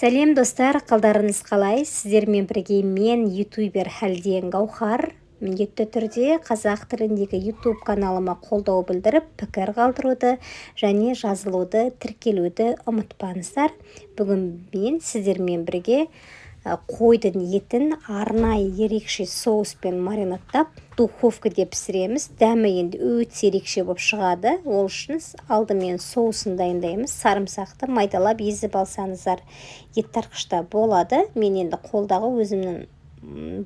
Сәлем достар, қалдарыңыз қалай? Сіздермен бірге мен ютубер Әлден Гаухар. Міндетті түрде қазақ тіліндегі YouTube каналыма қолдау білдіріп, пікір қалдыруды және жазылуды, тіркелуді ұмытпаңыздар. Бүгін мен сіздермен бірге қойдың етін арнайы ерекше соуспен маринадтап, духовкада пісіреміз. Дәмі енді өте ерекше болып шығады. Ол үшін алдымен соусын дайындаймыз. Сарымсақты майдалап езіп алсаңыздар еттарқышта болады. Мен енді қолдағы өзімнің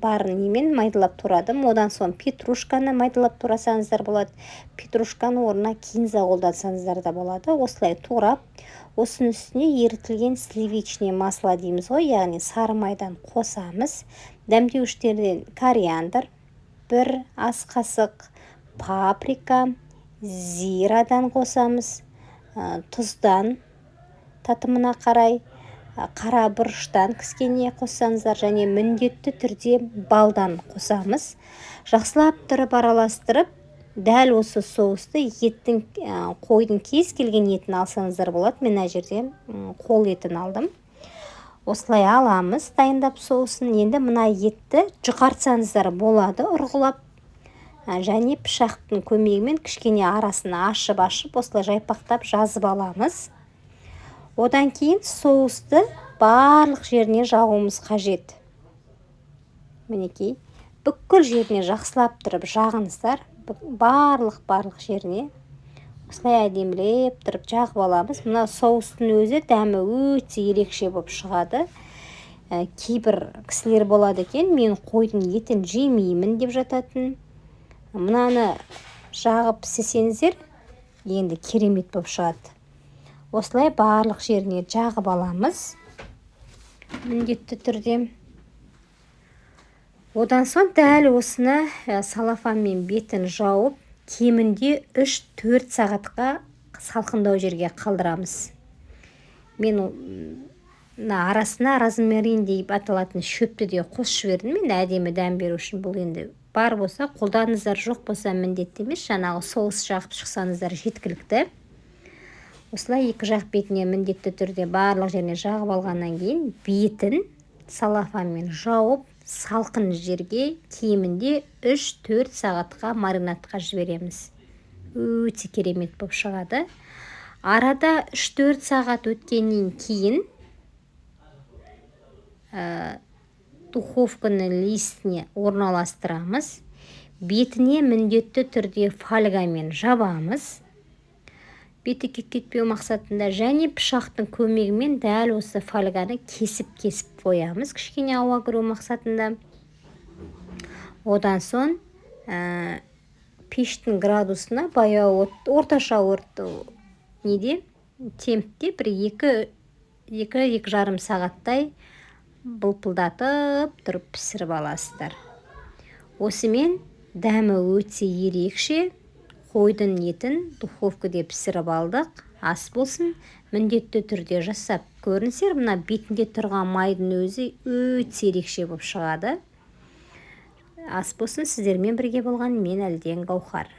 барын немен майдалап турадым. Одан соң петрушканы майдалап турасаңыздар болады. Петрушканы орнына кинза қолдансаңыздар да болады. Осылай турап, осының үстіне ерітілген сливичный масло дейміз ғой, яғни сары майдан қосамыз. Дәмдеуіштерден кориандр, 1 ас қасық паприка, зирадан қосамыз, тұздан татымына қарай, қара бұрыштан кішкене қоссаңыздар және міндетті түрде балдан қосамыз. Жақсылап тұрып араластырып, дәл осы соусты еттің, қойдың кез келген етін алсаңыздар болады. Мен мына жерде қол етін алдым. Осылай аламыз, дайындап соусын. Енді мына етті жұқартсаңыздар болады, ұрғылап. Және пышақтың көмегімен кішкене арасын ашып, осылай жайпақтап жазып аламыз. Одан кейін соусты барлық жеріне жағуымыз қажет. Мінекей, бүкіл жеріне жақсылап тұрып жағыңыздар. Барлық жеріне осылай әдемілеп тұрып жағып аламыз. Мына соустың өзі дәмі өте ерекше болып шығады. Кейбір кісілер болады екен, мен қойдың етін жемеймін деп жататын. Мынаны жағып пісірсеңіздер, енді керемет болып шығады. Осылай барлық жеріне жағып аламыз. Міндетті түрде. Одан соң дәл осыны салафанмен бетін жауып, кемінде 3-4 сағатқа салқындау жерге қалдырамыз. Мен арасына розмарин деп аталатын шөпті де қосып жібердім. Мен әдемі дәм беру үшін. Бұл енді бар болса қолданыңыздар, жоқ болса міндетті емес. Жаңағы соус жағып шықсаңыздар жеткілікті. Осылай екі жақ бетіне міндетті түрде барлық жеріне жағып алғаннан кейін бетін салафанмен жауып, салқын жерге кемінде 3-4 сағатқа маринадқа жібереміз. Өте керемет болып шығады. Арада 3-4 сағат өткеннен кейін духовканы листіне орналастырамыз. Бетіне міндетті түрде фольгамен жабамыз. Беті кетпеу мақсатында және пышақтың көмегімен дәл осы фольганы кесіп қоямыз, кішкене ауа кіру мақсатында. Одан соң пештің градусына баяу орташа темпте бір 2-2,5 сағаттай бұлпылдатып тұрып пісіріп аласыздар. Осымен дәмі өте ерекше қойдың етін духовкада пісіріп алдық. Ас болсын, міндетті түрде жасап көріңіздер. Мына бетінде тұрған майдың өзі өте ерекше болып шығады. Ас болсын, сіздермен бірге болған мен Әлден Гаухар.